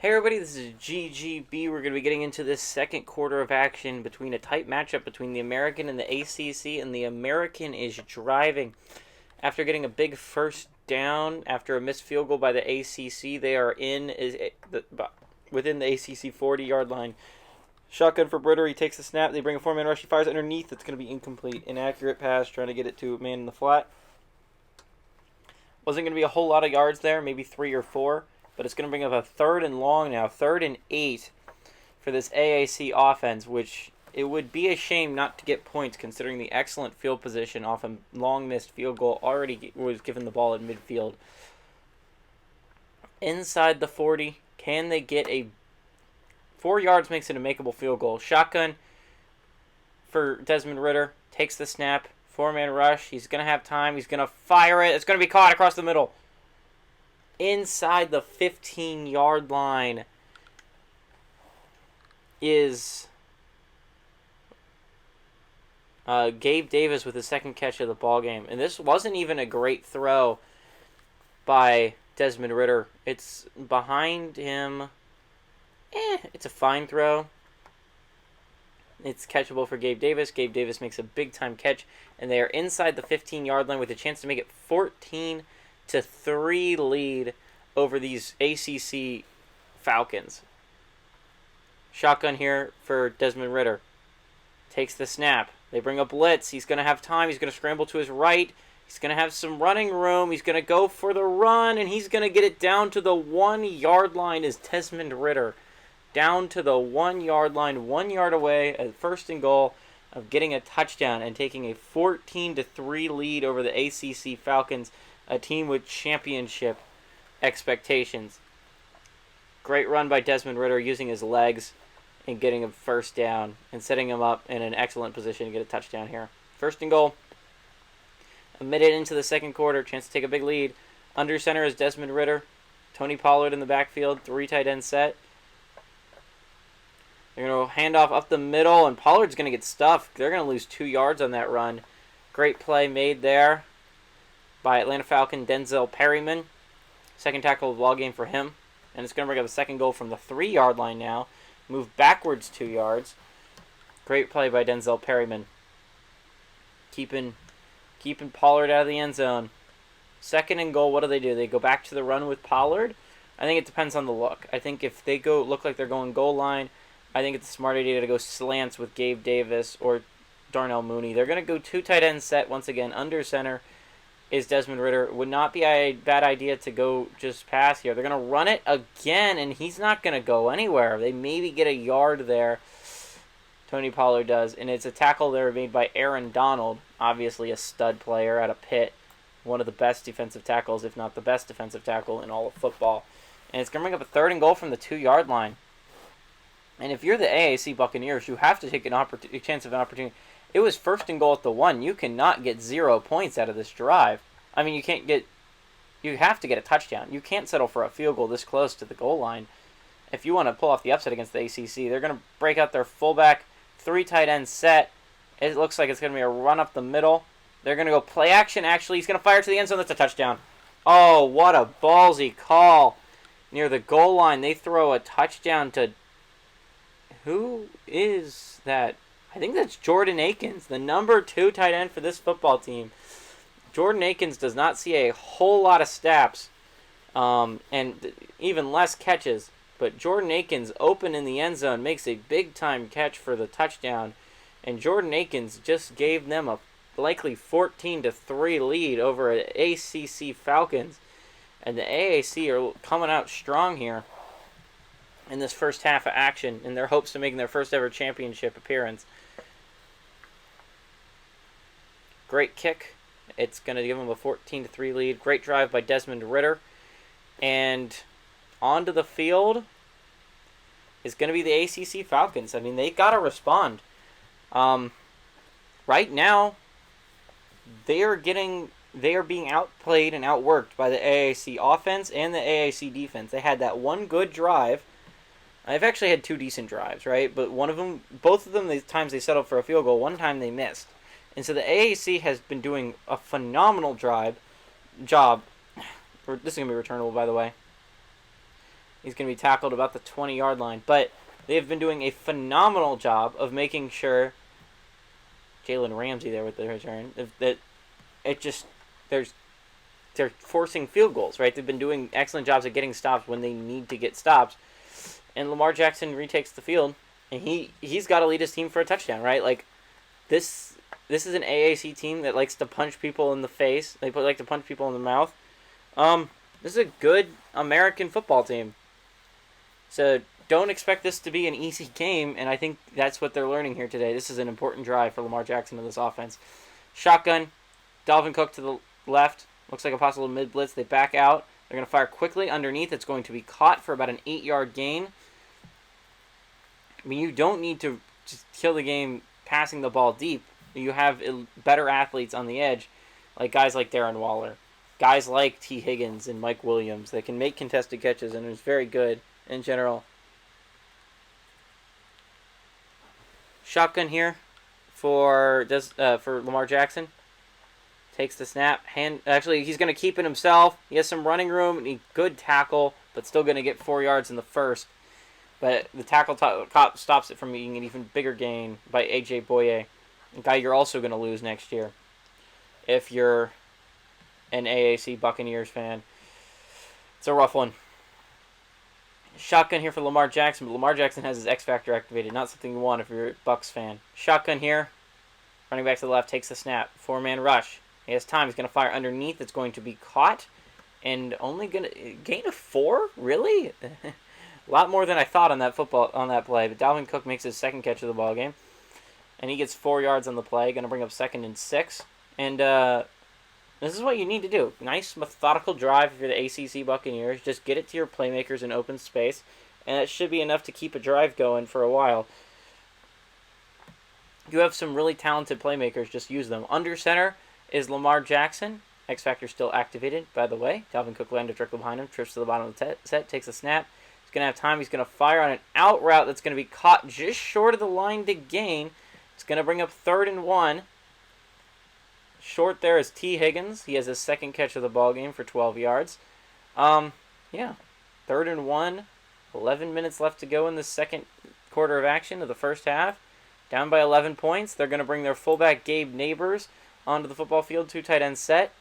Hey everybody, this is GGB. We're going to be getting into this second quarter of action between a tight matchup between the American and the ACC, and the American is driving. After getting a big first down after a missed field goal by the ACC, they are within the ACC 40-yard line. Shotgun for Britter, he takes the snap, they bring a four-man rush, he fires underneath, it's going to be incomplete. Inaccurate pass, trying to get it to a man in the flat. Wasn't going to be a whole lot of yards there, maybe 3 or 4. But it's going to bring up a 3rd and long now, 3rd and 8 for this AAC offense, which it would be a shame not to get points considering the excellent field position off a long missed field goal already was given the ball at midfield. Inside the 40, can they get a 4 yards makes it a makeable field goal. Shotgun for Desmond Ritter, takes the snap, 4-man rush, he's going to have time, he's going to fire it, it's going to be caught across the middle. Inside the 15-yard line is Gabe Davis with his second catch of the ball game. And this wasn't even a great throw by Desmond Ritter. It's behind him. It's a fine throw. It's catchable for Gabe Davis. Gabe Davis makes a big-time catch, and they are inside the 15-yard line with a chance to make it 14-3 lead over these ACC Falcons. Shotgun here for Desmond Ritter. Takes the snap. They bring a blitz. He's going to have time. He's going to scramble to his right. He's going to have some running room. He's going to go for the run, and he's going to get it down to the 1-yard line as Desmond Ritter. Down to the 1-yard line, 1 yard away at 1st and goal of getting a touchdown and taking a 14-3 lead over the ACC Falcons, a team with championship expectations. Great run by Desmond Ritter using his legs and getting a first down and setting him up in an excellent position to get a touchdown here. 1st and goal. A minute into the second quarter, chance to take a big lead. Under center is Desmond Ritter. Tony Pollard in the backfield, 3 tight end set. They're going to hand off up the middle, and Pollard's going to get stuffed. They're going to lose 2 yards on that run. Great play made there by Atlanta Falcon Denzel Perryman. Second tackle of the ball game for him. And it's going to bring up a second goal from the 3-yard line now. Move backwards 2 yards. Great play by Denzel Perryman. Keeping Pollard out of the end zone. 2nd and goal, what do? They go back to the run with Pollard? I think it depends on the look. I think if they look like they're going goal line, I think it's a smart idea to go slants with Gabe Davis or Darnell Mooney. They're going to go 2 tight end set once again. Under center is Desmond Ritter. Would not be a bad idea to go just pass here. They're going to run it again, and he's not going to go anywhere. They maybe get a yard there. Tony Pollard does, and it's a tackle there made by Aaron Donald, obviously a stud player out of Pitt, one of the best defensive tackles, if not the best defensive tackle in all of football. And it's going to bring up a 3rd and goal from the 2-yard line. And if you're the AAC Buccaneers, you have to take a chance of an opportunity. It was 1st and goal at the 1. You cannot get 0 points out of this drive. I mean, you have to get a touchdown. You can't settle for a field goal this close to the goal line. If you want to pull off the upset against the ACC, they're going to break out their fullback, 3 tight end set. It looks like it's going to be a run up the middle. They're going to go play action. Actually, he's going to fire to the end zone. That's a touchdown. Oh, what a ballsy call. Near the goal line, they throw a touchdown to... Who is that? I think that's Jordan Akins, the number 2 tight end for this football team. Jordan Akins does not see a whole lot of snaps and even less catches. But Jordan Akins, open in the end zone, makes a big-time catch for the touchdown. And Jordan Akins just gave them a likely 14-3 lead over ACC Falcons. And the AAC are coming out strong here in this first half of action in their hopes of making their first ever championship appearance. Great kick. It's going to give them a 14-3 lead. Great drive by Desmond Ritter. And onto the field is going to be the ACC Falcons. I mean, they got to respond. Right now, they are being outplayed and outworked by the AAC offense and the AAC defense. They had that one good drive. I've actually had 2 decent drives, right? But both of them, the times they settled for a field goal, one time they missed. And so the AAC has been doing a phenomenal job. This is going to be returnable, by the way. He's going to be tackled about the 20-yard line. But they have been doing a phenomenal job of making sure Jalen Ramsey there with the return, that it just, they're forcing field goals, right? They've been doing excellent jobs at getting stops when they need to get stops. And Lamar Jackson retakes the field, and he's got to lead his team for a touchdown, right? Like, this is an AAC team that likes to punch people in the face. They like to punch people in the mouth. This is a good American football team. So don't expect this to be an easy game, and I think that's what they're learning here today. This is an important drive for Lamar Jackson in this offense. Shotgun, Dalvin Cook to the left. Looks like a possible mid-blitz. They back out. They're going to fire quickly underneath. It's going to be caught for about an 8-yard gain. I mean, you don't need to just kill the game passing the ball deep. You have better athletes on the edge, like guys like Darren Waller, guys like T. Higgins and Mike Williams that can make contested catches and is very good in general. Shotgun here for Lamar Jackson. Takes the snap. Actually, he's going to keep it himself. He has some running room. And good tackle, but still going to get 4 yards in the first. But the tackle stops it from being an even bigger gain by A.J. Boye, a guy you're also going to lose next year if you're an AAC Buccaneers fan. It's a rough one. Shotgun here for Lamar Jackson, but Lamar Jackson has his X Factor activated. Not something you want if you're a Bucs fan. Shotgun here. Running back to the left takes the snap. 4-man rush. He has time. He's going to fire underneath. It's going to be caught. And only going to gain a 4? Really? A lot more than I thought on that play. But Dalvin Cook makes his second catch of the ball game. And he gets 4 yards on the play. Going to bring up 2nd and 6. And this is what you need to do. Nice methodical drive if you're the ACC Buccaneers. Just get it to your playmakers in open space. And that should be enough to keep a drive going for a while. You have some really talented playmakers. Just use them. Under center is Lamar Jackson. X Factor still activated, by the way. Dalvin Cook landed directly behind him. Trips to the bottom of the set. Takes a snap. He's going to have time. He's going to fire on an out route that's going to be caught just short of the line to gain. It's going to bring up 3rd and 1. Short there is T. Higgins. He has his second catch of the ball game for 12 yards. 3rd and 1. 11 minutes left to go in the second quarter of action of the first half. Down by 11 points. They're going to bring their fullback, Gabe Neighbors, onto the football field. 2 tight end set.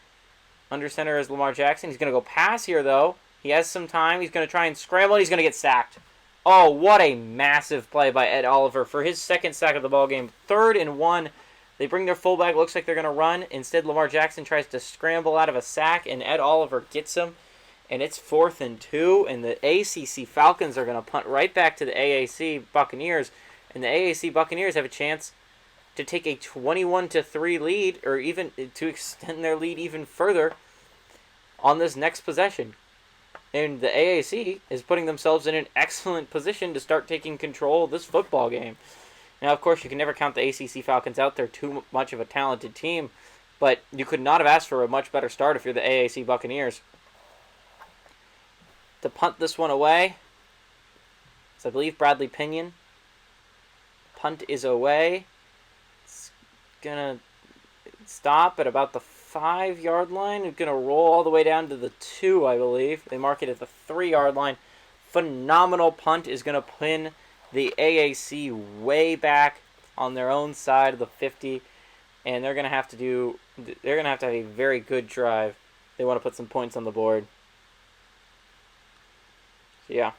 Under center is Lamar Jackson. He's going to go pass here, though. He has some time. He's going to try and scramble. He's going to get sacked. Oh, what a massive play by Ed Oliver for his second sack of the ball game. 3rd and 1. They bring their fullback. Looks like they're going to run. Instead, Lamar Jackson tries to scramble out of a sack, and Ed Oliver gets him. And it's 4th and 2, and the ACC Falcons are going to punt right back to the AAC Buccaneers. And the AAC Buccaneers have a chance to take a 21-3 lead, or even to extend their lead even further on this next possession. And the AAC is putting themselves in an excellent position to start taking control of this football game. Now, of course, you can never count the ACC Falcons out. They're too much of a talented team. But you could not have asked for a much better start if you're the AAC Buccaneers. To punt this one away, it's, I believe, Bradley Pinion. Punt is away. It's going to stop at about the 5-yard line. It's going to roll all the way down to the 2, I believe. They mark it at the 3-yard line. Phenomenal punt is going to pin the AAC way back on their own side of the 50. And they're going to have to have a very good drive. They want to put some points on the board. So, yeah.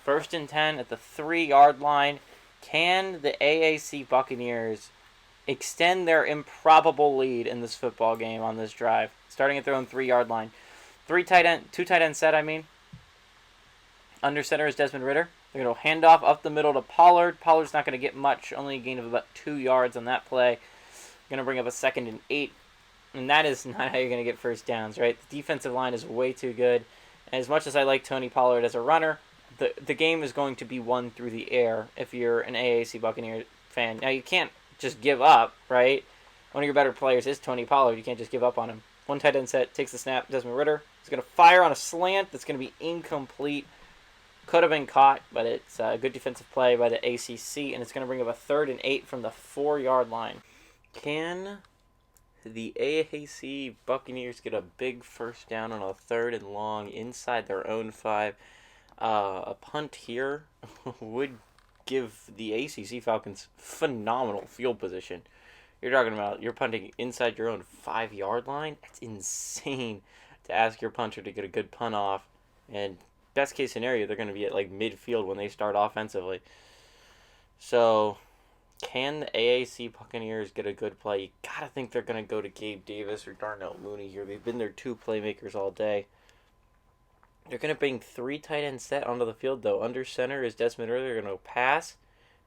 First and 10 at the 3-yard line. Can the AAC Buccaneers extend their improbable lead in this football game on this drive? Starting at their own 3-yard line. 2 tight end set, Under center is Desmond Ridder. They're going to hand off up the middle to Pollard. Pollard's not going to get much, only a gain of about 2 yards on that play. Going to bring up a 2nd and 8. And that is not how you're going to get first downs, right? The defensive line is way too good. And as much as I like Tony Pollard as a runner, the game is going to be won through the air if you're an AAC Buccaneer fan. Now, you can't just give up, right? One of your better players is Tony Pollard. You can't just give up on him. 1 tight end set, takes the snap. Desmond Ridder is going to fire on a slant that's going to be incomplete. Could have been caught, but it's a good defensive play by the ACC, and it's going to bring up a 3rd and 8 from the 4-yard line. Can The AAC Buccaneers get a big first down on a 3rd and long inside their own 5. A punt here would give the ACC Falcons phenomenal field position. You're talking about you're punting inside your own 5-yard line. That's insane to ask your punter to get a good punt off. And best case scenario, they're going to be at like midfield when they start offensively. So, can the AAC Buccaneers get a good play? You gotta think they're going to go to Gabe Davis or Darnell Mooney here. They've been their 2 playmakers all day. They're going to bring 3 tight ends set onto the field, though. Under center is Desmond Ridder. They're going to pass.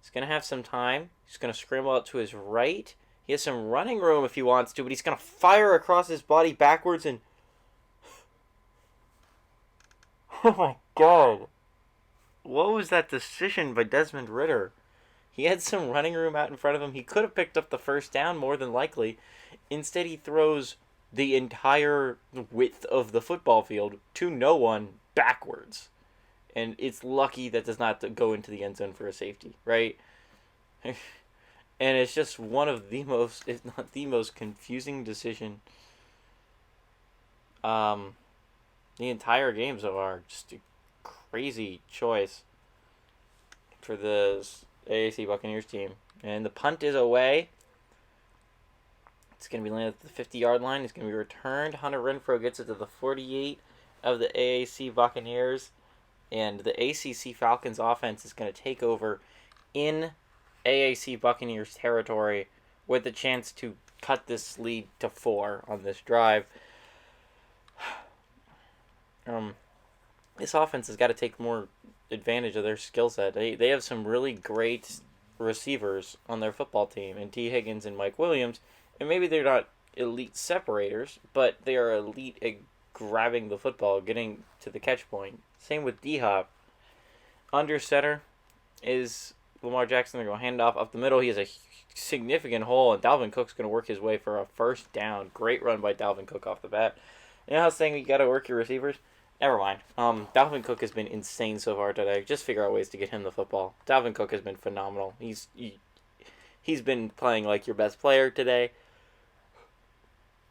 He's going to have some time. He's going to scramble out to his right. He has some running room if he wants to, but he's going to fire across his body backwards and... Oh my god. What was that decision by Desmond Ridder? He had some running room out in front of him. He could have picked up the first down more than likely. Instead, he throws the entire width of the football field to no one backwards. And it's lucky that does not go into the end zone for a safety, right? And it's just one of the most, if not the most confusing decision the entire game so far. Just a crazy choice for the AAC Buccaneers team. And the punt is away. It's going to be landed at the 50-yard line. It's going to be returned. Hunter Renfrow gets it to the 48 of the AAC Buccaneers. And the ACC Falcons offense is going to take over in AAC Buccaneers territory with the chance to cut this lead to 4 on this drive. This offense has got to take more advantage of their skill set. They have some really great receivers on their football team, and T. Higgins and Mike Williams. And maybe they're not elite separators, but they are elite at grabbing the football, getting to the catch point. Same with D-Hop. Under center is Lamar Jackson. They're going to hand off up the middle. He has a significant hole, and Dalvin Cook's going to work his way for a first down. Great run by Dalvin Cook off the bat. You know how I was saying you got to work your receivers? Never mind. Dalvin Cook has been insane so far today. Just figure out ways to get him the football. Dalvin Cook has been phenomenal. He's been playing like your best player today.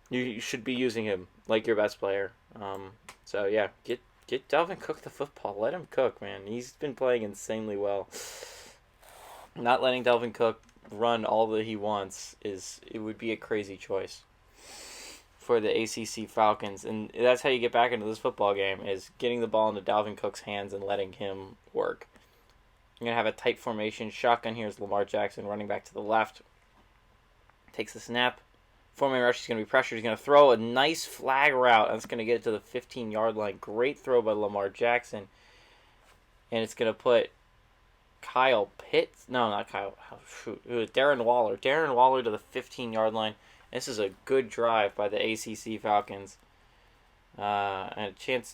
You should be using him like your best player. So yeah, get Dalvin Cook the football. Let him cook, man. He's been playing insanely well. Not letting Dalvin Cook run all that he wants it would be a crazy choice for the ACC Falcons, and that's how you get back into this football game, is getting the ball into Dalvin Cook's hands and letting him work. You're going to have a tight formation. Shotgun here is Lamar Jackson running back to the left. Takes the snap. Four-man rush, he's going to be pressured. He's going to throw a nice flag route. That's going to get it to the 15-yard line. Great throw by Lamar Jackson. And it's going to put Kyle Pitts. No, not Kyle. Shoot. It was Darren Waller. Darren Waller to the 15-yard line. This is a good drive by the ACC Falcons. And a chance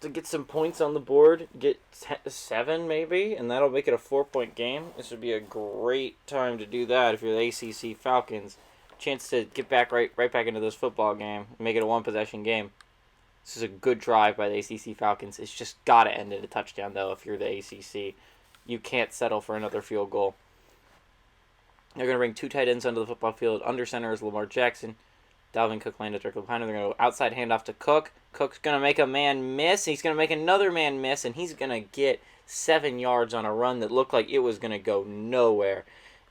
to get some points on the board, get 7 maybe, and that'll make it a 4-point game. This would be a great time to do that if you're the ACC Falcons. Chance to get back right back into this football game and make it a 1-possession game. This is a good drive by the ACC Falcons. It's just got to end in a touchdown, though, if you're the ACC. You can't settle for another field goal. They're going to bring 2 tight ends onto the football field. Under center is Lamar Jackson. Dalvin Cook landed directly behind him. They're going to go outside handoff to Cook. Cook's going to make a man miss. He's going to make another man miss, and he's going to get 7 yards on a run that looked like it was going to go nowhere.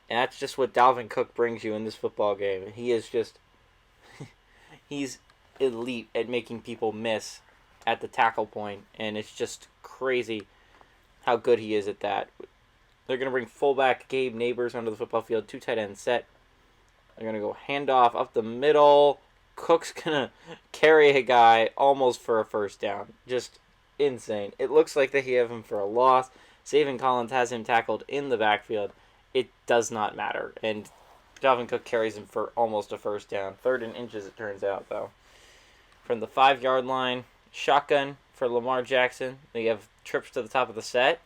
And that's just what Dalvin Cook brings you in this football game. He is just... he's elite at making people miss at the tackle point, and it's just crazy how good he is at that. They're going to bring fullback Gabe Neighbors onto the football field. 2 tight ends set. They're going to go handoff up the middle. Cook's going to carry a guy almost for a first down. Just insane. It looks like they have him for a loss. Zaven Collins has him tackled in the backfield. It does not matter. And Dalvin Cook carries him for almost a first down. 3rd and inches, it turns out, though. From the 5-yard line, shotgun for Lamar Jackson. They have trips to the top of the set.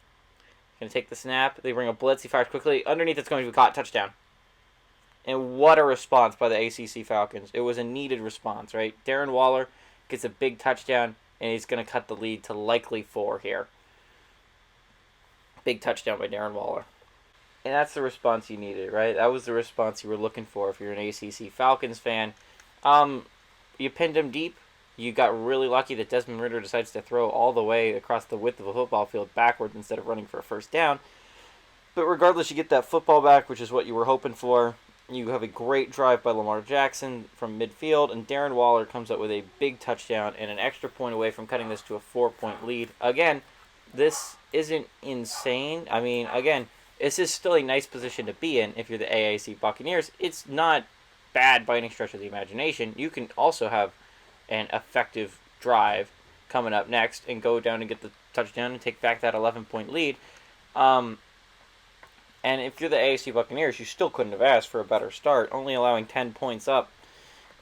Going to take the snap. They bring a blitz. He fires quickly. Underneath, it's going to be caught. Touchdown. And what a response by the ACC Falcons. It was a needed response, right? Darren Waller gets a big touchdown, and he's going to cut the lead to likely 4 here. Big touchdown by Darren Waller. And that's the response you needed, right? That was the response you were looking for if you're an ACC Falcons fan. You pinned him deep. You got really lucky that Desmond Ridder decides to throw all the way across the width of a football field backwards instead of running for a first down. But regardless, you get that football back, which is what you were hoping for. You have a great drive by Lamar Jackson from midfield, and Darren Waller comes up with a big touchdown and an extra point away from cutting this to a 4-point lead. Again, this isn't insane. I mean, again, this is still a nice position to be in if you're the AAC Buccaneers. It's not bad by any stretch of the imagination. You can also have an effective drive coming up next and go down and get the touchdown and take back that 11-point lead. And if you're the AAC Buccaneers, you still couldn't have asked for a better start. Only allowing 10 points up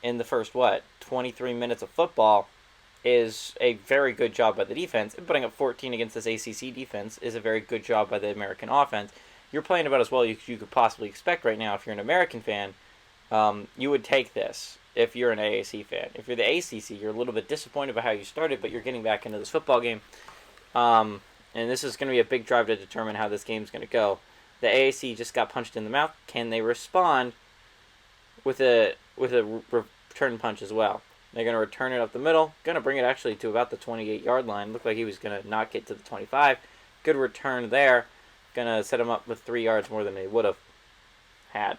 in the first, 23 minutes of football is a very good job by the defense. And putting up 14 against this ACC defense is a very good job by the American offense. You're playing about as well as you could possibly expect right now if you're an American fan. You would take this if you're an AAC fan. If you're the ACC, you're a little bit disappointed by how you started, but you're getting back into this football game. And this is going to be a big drive to determine how this game's going to go. The AAC just got punched in the mouth. Can they respond with a return punch as well? They're going to return it up the middle. Going to bring it actually to about the 28-yard line. Looked like he was going to not get to the 25. Good return there. Going to set him up with 3 yards more than they would have had.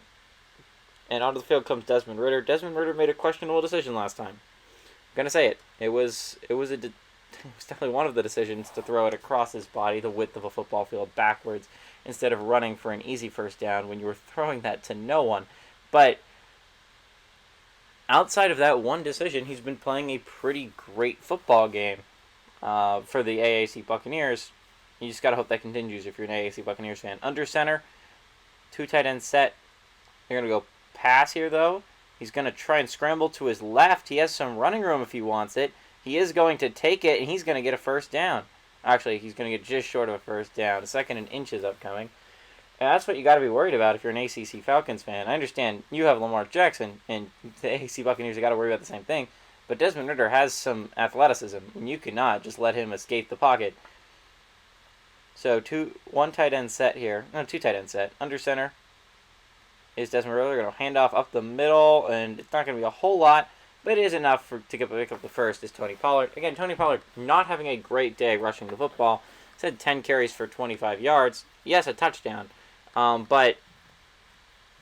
And onto the field comes Desmond Ridder. Desmond Ridder made a questionable decision last time. I'm going to say it. It was definitely one of the decisions to throw it across his body, the width of a football field, backwards, instead of running for an easy first down when you were throwing that to no one. But outside of that one decision, he's been playing a pretty great football game for the AAC Buccaneers. You just got to hope that continues if you're an AAC Buccaneers fan. Under center, 2 tight end set. They're going to go pass here, though. He's going to try and scramble to his left. He has some running room if he wants it. He is going to take it, and he's going to get a first down. Actually, he's going to get just short of a first down. 2nd and inches upcoming. And that's what you got to be worried about if you're an ACC Falcons fan. I understand you have Lamar Jackson, and the AAC Buccaneers have got to worry about the same thing. But Desmond Ridder has some athleticism, and you cannot just let him escape the pocket. So 2 tight end set here. No, 2 tight end set. Under center is Desmond Ridder. They're going to hand off up the middle, and it's not going to be a whole lot. But it is enough to pick up the first is Tony Pollard. Again, Tony Pollard not having a great day rushing the football. He's had 10 carries for 25 yards. Yes, a touchdown. But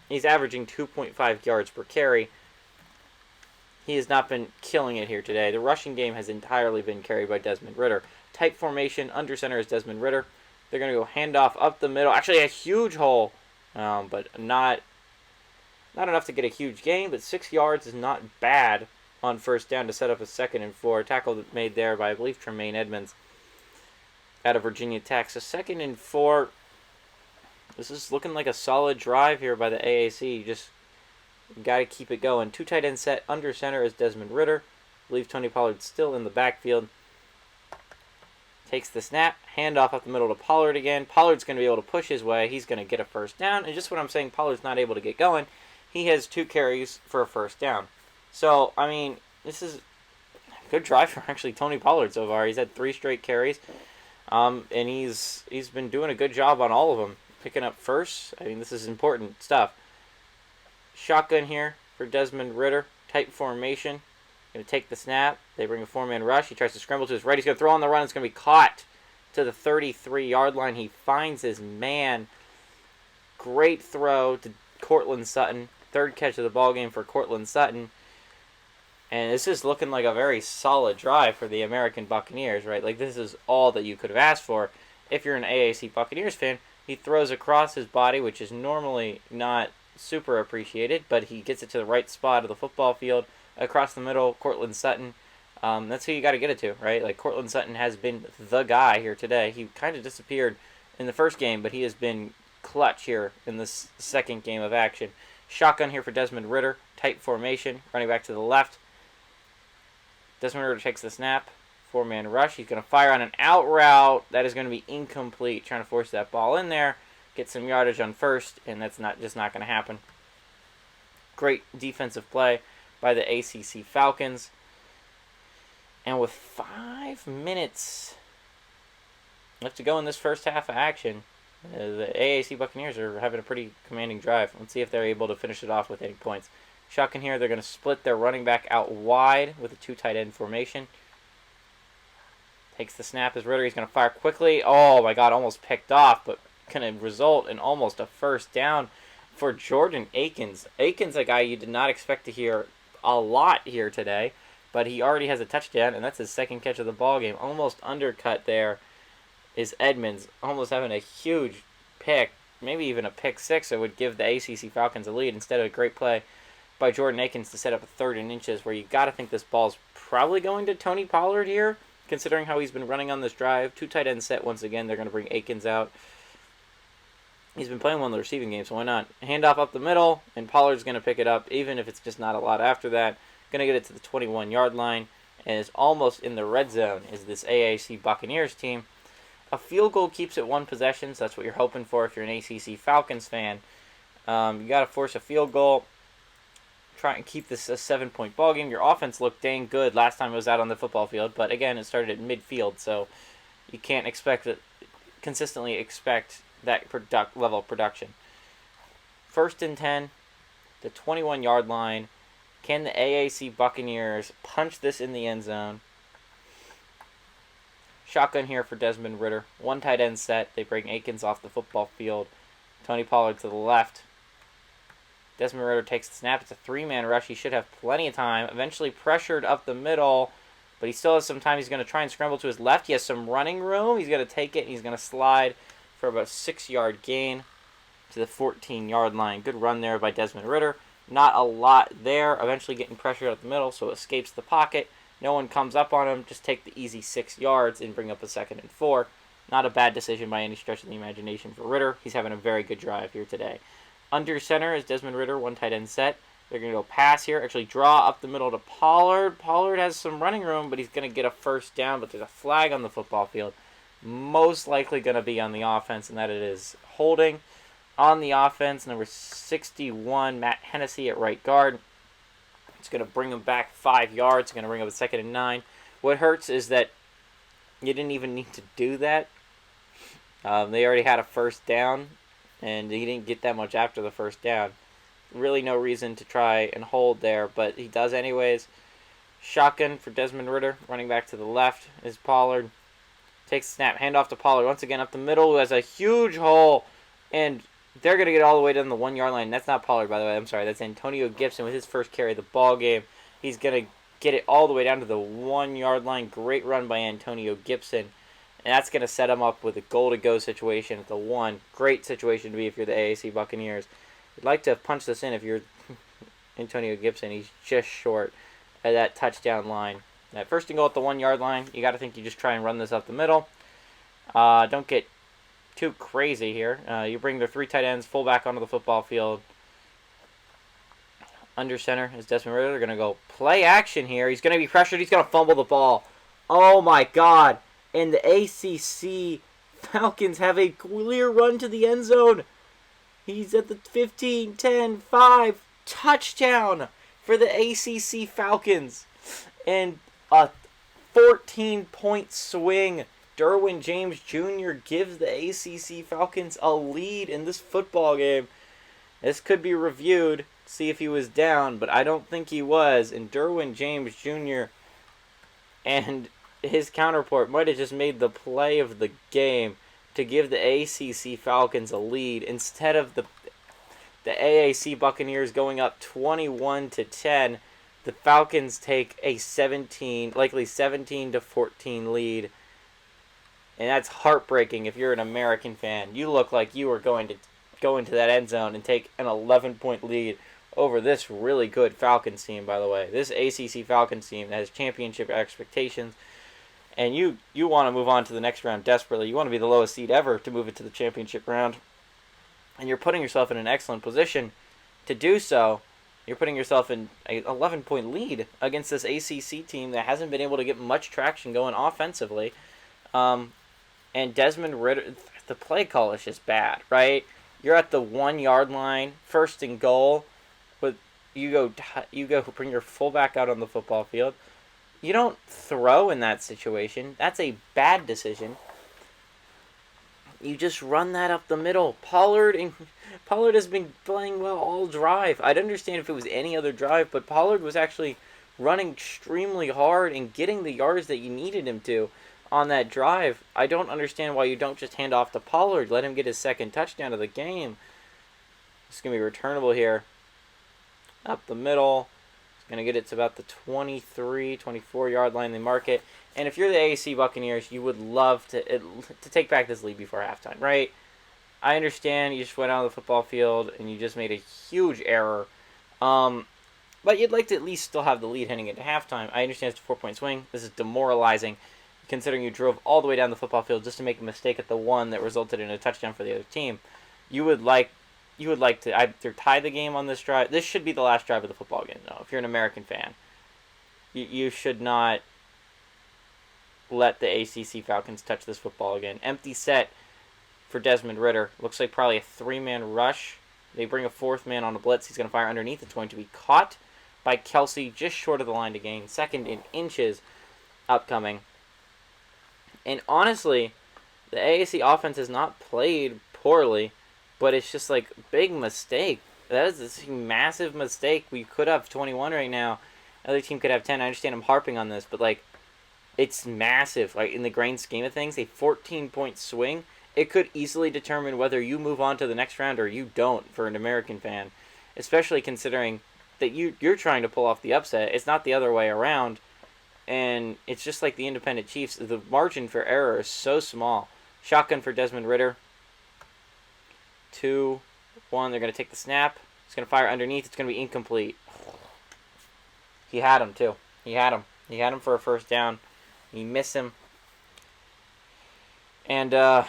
he's averaging 2.5 yards per carry. He has not been killing it here today. The rushing game has entirely been carried by Desmond Ridder. Tight formation, under center is Desmond Ridder. They're going to go handoff up the middle. Actually, a huge hole, but not enough to get a huge gain, but 6 yards is not bad on first down to set up a 2nd and 4. Tackle made there by, I believe, Tremaine Edmonds out of Virginia Tech. So 2nd and 4. This is looking like a solid drive here by the AAC. You just got to keep it going. 2 tight end set. Under center is Desmond Ridder. I believe Tony Pollard still in the backfield. Takes the snap. Handoff up the middle to Pollard again. Pollard's going to be able to push his way. He's going to get a first down. And just what I'm saying, Pollard's not able to get going. He has 2 carries for a first down. So, I mean, this is a good drive for actually Tony Pollard so far. He's had 3 straight carries, and he's been doing a good job on all of them. Picking up first. I mean, this is important stuff. Shotgun here for Desmond Ridder. Tight formation. Going to take the snap. They bring a 4-man rush. He tries to scramble to his right. He's going to throw on the run. It's going to be caught to the 33-yard line. He finds his man. Great throw to Cortland Sutton. 3rd catch of the ball game for Cortland Sutton. And this is looking like a very solid drive for the American Buccaneers, right? Like, this is all that you could have asked for if you're an AAC Buccaneers fan. He throws across his body, which is normally not super appreciated, but he gets it to the right spot of the football field. Across the middle, Cortland Sutton. That's who you got to get it to, right? Like, Cortland Sutton has been the guy here today. He kind of disappeared in the first game, but he has been clutch here in this 2nd game of action. Shotgun here for Desmond Ridder. Tight formation. Running back to the left. Desmond Ridder takes the snap. 4-man rush. He's going to fire on an out route. That is going to be incomplete. Trying to force that ball in there. Get some yardage on first, and that's not going to happen. Great defensive play by the ACC Falcons. And with 5 minutes left to go in this first half of action, The AAC Buccaneers are having a pretty commanding drive. Let's see if they're able to finish it off with any points. Shotgun here. They're going to split their running back out wide with a 2 tight end formation. Takes the snap as Ritter. He's going to fire quickly. Oh, my God. Almost picked off, but going to result in almost a first down for Jordan Akins. Akins, a guy you did not expect to hear a lot here today, but he already has a touchdown, and that's his second catch of the ball game. Almost undercut there is Edmonds, almost having a huge pick, maybe even a pick six that would give the ACC Falcons a lead instead of a great play by Jordan Akins to set up a 3rd and inches, where you got to think this ball's probably going to Tony Pollard here, considering how he's been running on this drive. 2 tight end set once again. They're going to bring Akins out. He's been playing well in the receiving game, so why not? Handoff up the middle, and Pollard's going to pick it up, even if it's just not a lot after that. Going to get it to the 21-yard line, and is almost in the red zone is this AAC Buccaneers team. A field goal keeps it 1 possession, so that's what you're hoping for if you're an ACC Falcons fan. You got to force a field goal. Try and keep this a 7-point ball game. Your offense looked dang good last time it was out on the football field, but again, it started at midfield, so you can't consistently expect that level of production. 1st and 10, the 21-yard line. Can the AAC Buccaneers punch this in the end zone? Shotgun here for Desmond Ritter. 1 tight end set. They bring Akins off the football field. Tony Pollard to the left. Desmond Ritter takes the snap. It's a 3-man rush. He should have plenty of time. Eventually pressured up the middle, but he still has some time. He's going to try and scramble to his left. He has some running room. He's going to take it, and he's going to slide for about a 6-yard gain to the 14-yard line. Good run there by Desmond Ritter. Not a lot there. Eventually getting pressured up the middle, so escapes the pocket. No one comes up on him. Just take the easy 6 yards and bring up a 2nd and 4. Not a bad decision by any stretch of the imagination for Ritter. He's having a very good drive here today. Under center is Desmond Ritter, 1 tight end set. They're going to go pass here. Actually draw up the middle to Pollard. Pollard has some running room, but he's going to get a first down. But there's a flag on the football field. Most likely going to be on the offense, and that it is holding. On the offense, number 61, Matt Hennessy at right guard. It's going to bring him back 5 yards. It's going to bring up a 2nd and 9. What hurts is that you didn't even need to do that. They already had a first down, and he didn't get that much after the first down. Really no reason to try and hold there, but he does anyways. Shotgun for Desmond Ritter. Running back to the left is Pollard. Takes the snap. Handoff to Pollard once again up the middle, who has a huge hole, and they're going to get all the way down the 1-yard line. That's not Pollard, by the way. I'm sorry. That's Antonio Gibson with his first carry of the ball game. He's going to get it all the way down to the 1-yard line. Great run by Antonio Gibson. And that's going to set him up with a goal-to-go situation at the 1. Great situation to be if you're the AAC Buccaneers. You'd like to punch this in if you're Antonio Gibson. He's just short of that touchdown line. At 1st and goal at the 1-yard line, you got to think you just try and run this up the middle. Don't get too crazy here. You bring their 3 tight ends, fullback onto the football field. Under center is Desmond Ritter. They're going to go play action here. He's going to be pressured. He's going to fumble the ball. Oh, my God. And the ACC Falcons have a clear run to the end zone. He's at the 15, 10, 5. Touchdown for the ACC Falcons. And a 14-point swing. Derwin James Jr. gives the ACC Falcons a lead in this football game. This could be reviewed, see if he was down, but I don't think he was. And Derwin James Jr. and his counterpart might have just made the play of the game to give the ACC Falcons a lead instead of the AAC Buccaneers going up 21-10. The Falcons take a likely 17-14 lead. And that's heartbreaking if you're an American fan. You look like you were going to go into that end zone and take an 11-point lead over this really good Falcons team, by the way. This ACC Falcons team that has championship expectations. And you want to move on to the next round desperately. You want to be the lowest seed ever to move it to the championship round. And you're putting yourself in an excellent position to do so. You're putting yourself in an 11-point lead against this ACC team that hasn't been able to get much traction going offensively. And Desmond Ritter, the play call is just bad, right? You're at the 1-yard line, 1st and goal, but you go bring your fullback out on the football field. You don't throw in that situation. That's a bad decision. You just run that up the middle. Pollard has been playing well all drive. I'd understand if it was any other drive, but Pollard was actually running extremely hard and getting the yards that you needed him to on that drive. I don't understand why you don't just hand off to Pollard. Let him get his second touchdown of the game. It's going to be returnable here. Up the middle. It's going to get it to about the 23, 24-yard line. They mark it. And if you're the AAC Buccaneers, you would love to take back this lead before halftime, right? I understand you just went out of the football field and you just made a huge error. But you'd like to at least still have the lead heading into halftime. I understand it's a 4-point swing. This is demoralizing, considering you drove all the way down the football field just to make a mistake at the one that resulted in a touchdown for the other team. You would like to either tie the game on this drive. This should be the last drive of the football game, though. If you're an American fan, you should not let the ACC Falcons touch this football again. Empty set for Desmond Ridder. Looks like probably a 3-man rush. They bring a 4th man on a blitz. He's going to fire underneath. It's going to be caught by Kelsey just short of the line to gain. 2nd in inches upcoming. And honestly, the AAC offense has not played poorly, but it's just like big mistake. That is a massive mistake. We could have 21 right now. Other team could have 10. I understand I'm harping on this, but like, it's massive. Like, in the grand scheme of things, a 14-point swing, it could easily determine whether you move on to the next round or you don't for an American fan, especially considering that you're trying to pull off the upset. It's not the other way around, and it's just like the independent Chiefs. The margin for error is so small. Shotgun for Desmond Ridder. 2, 1. They're going to take the snap. It's going to fire underneath. It's going to be incomplete. He had him, too. He had him for a first down. You miss him. And 3rd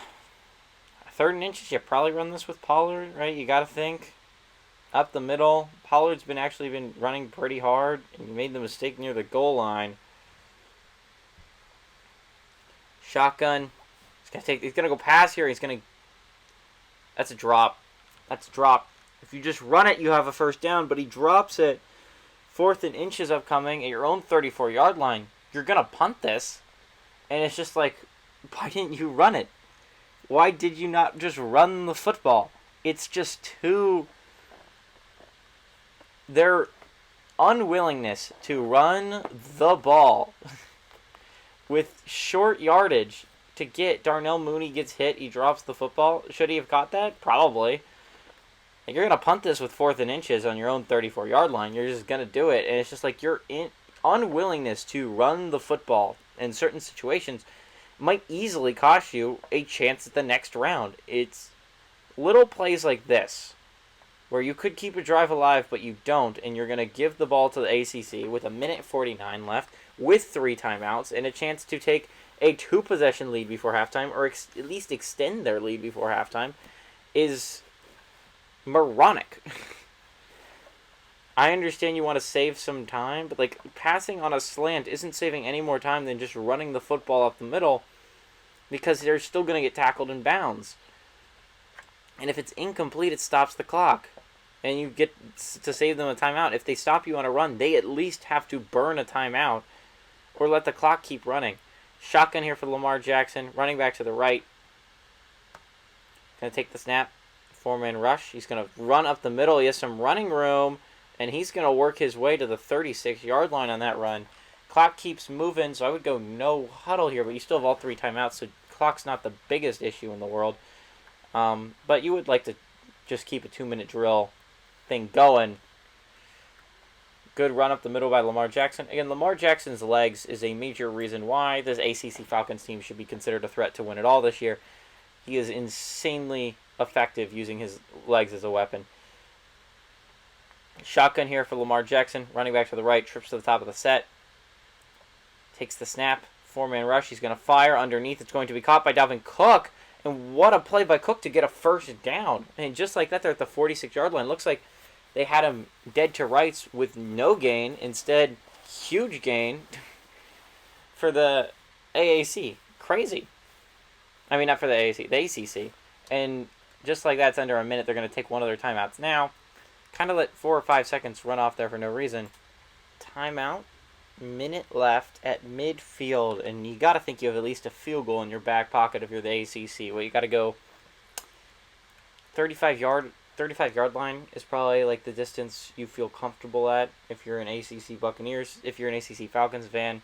and inches, you probably run this with Pollard, right? You got to think. Up the middle. Pollard's been running pretty hard, and you made the mistake near the goal line. Shotgun. He's gonna go pass here. That's a drop. If you just run it, you have a first down, but he drops it. 4th and inches upcoming at your own 34-yard line. You're going to punt this. And it's just like, why didn't you run it? Why did you not just run the football? It's just too... Their unwillingness to run the ball with short yardage to get... Darnell Mooney gets hit, he drops the football. Should he have caught that? Probably. You're going to punt this with 4th and inches on your own 34-yard line. You're just going to do it. And it's just like your unwillingness to run the football in certain situations might easily cost you a chance at the next round. It's little plays like this where you could keep a drive alive, but you don't, and you're going to give the ball to the ACC with 1:49 left with 3 timeouts and a chance to take a 2-possession lead before halftime, or at least extend their lead before halftime, is moronic. I understand you want to save some time, but like passing on a slant isn't saving any more time than just running the football up the middle, because they're still going to get tackled in bounds. And if it's incomplete, it stops the clock, and you get to save them a timeout. If they stop you on a run, they at least have to burn a timeout or let the clock keep running. Shotgun here for Lamar Jackson, running back to the right. Going to take the snap. 4-man rush. He's going to run up the middle. He has some running room, and he's going to work his way to the 36-yard line on that run. Clock keeps moving, so I would go no huddle here, but you still have all 3 timeouts, so clock's not the biggest issue in the world. But you would like to just keep a 2-minute drill thing going. Good run up the middle by Lamar Jackson. Again, Lamar Jackson's legs is a major reason why this ACC Falcons team should be considered a threat to win it all this year. He is insanely effective using his legs as a weapon. Shotgun here for Lamar Jackson. Running back to the right. Trips to the top of the set. Takes the snap. 4-man rush. He's going to fire underneath. It's going to be caught by Dalvin Cook. And what a play by Cook to get a first down. And just like that, they're at the 46-yard line. Looks like they had him dead to rights with no gain. Instead, huge gain for the AAC. Crazy. I mean, not for the AAC, the ACC. And just like that, it's under a minute. They're going to take one of their timeouts now. Kind of let 4 or 5 seconds run off there for no reason. Timeout. minute left at midfield, and you got to think you have at least a field goal in your back pocket if you're the ACC. Well, you got to go 35 yard line is probably like the distance you feel comfortable at if you're an ACC Buccaneers. If you're an ACC Falcons fan,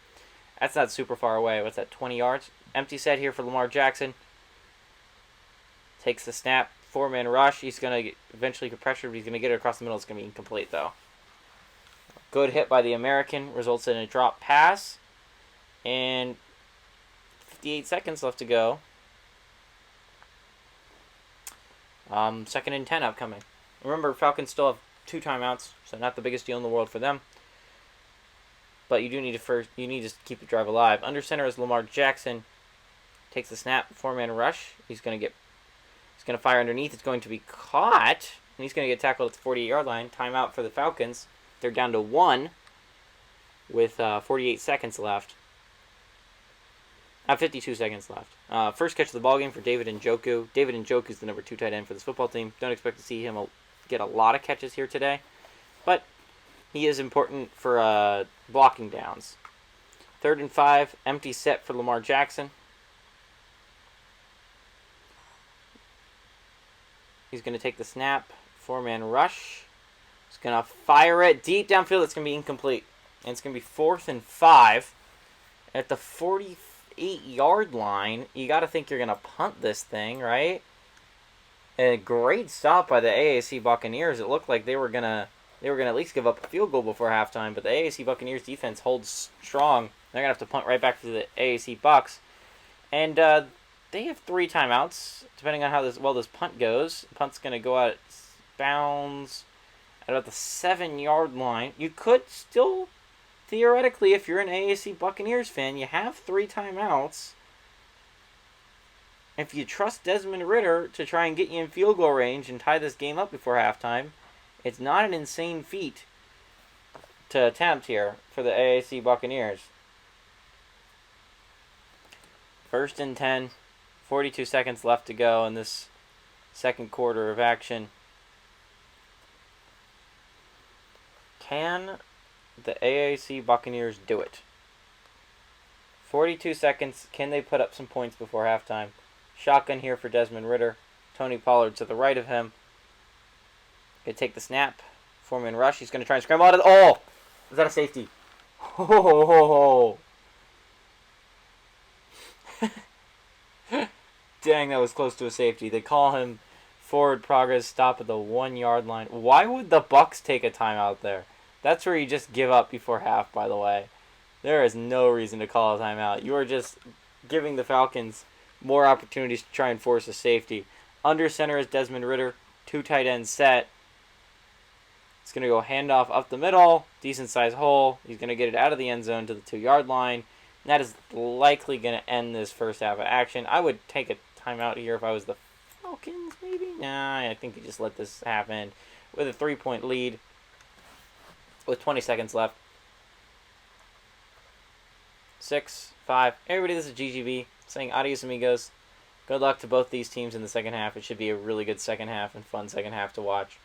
that's not super far away. What's that, 20 yards? Empty set here for Lamar Jackson. Takes the snap, 4-man rush. He's going to eventually get pressured, but he's going to get it across the middle. It's going to be incomplete, though. Good hit by the American. Results in a drop pass. And 58 seconds left to go. 2nd and 10 upcoming. Remember, Falcons still have 2 timeouts, so not the biggest deal in the world for them. But you do need to keep the drive alive. Under center is Lamar Jackson. Takes the snap, 4-man rush. He's going to fire underneath. It's going to be caught, and he's going to get tackled at the 48-yard line. Timeout for the Falcons. They're down to 1 with 48 seconds left. 52 seconds left. First catch of the ballgame for David Njoku. David Njoku is the number 2 tight end for this football team. Don't expect to see him get a lot of catches here today, but he is important for blocking downs. 3rd and 5, empty set for Lamar Jackson. He's going to take the snap, 4-man rush. He's going to fire it deep downfield. It's going to be incomplete. And it's going to be 4th and 5. At the 48-yard line, you got to think you're going to punt this thing, right? A great stop by the AAC Buccaneers. It looked like they were gonna at least give up a field goal before halftime, but the AAC Buccaneers defense holds strong. They're gonna have to punt right back to the AAC Bucs, and they have 3 timeouts depending on how this punt goes. The punt's gonna go out of bounds at about the 7-yard line. You could still theoretically, if you're an AAC Buccaneers fan, you have 3 timeouts. If you trust Desmond Ridder to try and get you in field goal range and tie this game up before halftime, it's not an insane feat to attempt here for the AAC Buccaneers. 1st and 10, 42 seconds left to go in this second quarter of action. Can the AAC Buccaneers do it? 42 seconds. Can they put up some points before halftime? Shotgun here for Desmond Ridder. Tony Pollard to the right of him. Going to take the snap. 4-man rush. He's going to try and scramble out of the... Oh! Is that a safety? Oh! Dang, that was close to a safety. They call him forward progress, stop at the 1-yard line. Why would the Bucs take a timeout there? That's where you just give up before half, by the way. There is no reason to call a timeout. You are just giving the Falcons more opportunities to try and force a safety. Under center is Desmond Ridder. 2 tight ends set. It's going to go handoff up the middle. Decent sized hole. He's going to get it out of the end zone to the 2-yard line. And that is likely going to end this first half of action. I would take a timeout here if I was the Falcons, maybe? Nah, I think you just let this happen. With a 3-point lead. With 20 seconds left. 6, 5. Everybody, this is GGB saying adios amigos. Good luck to both these teams in the second half. It should be a really good second half and fun second half to watch.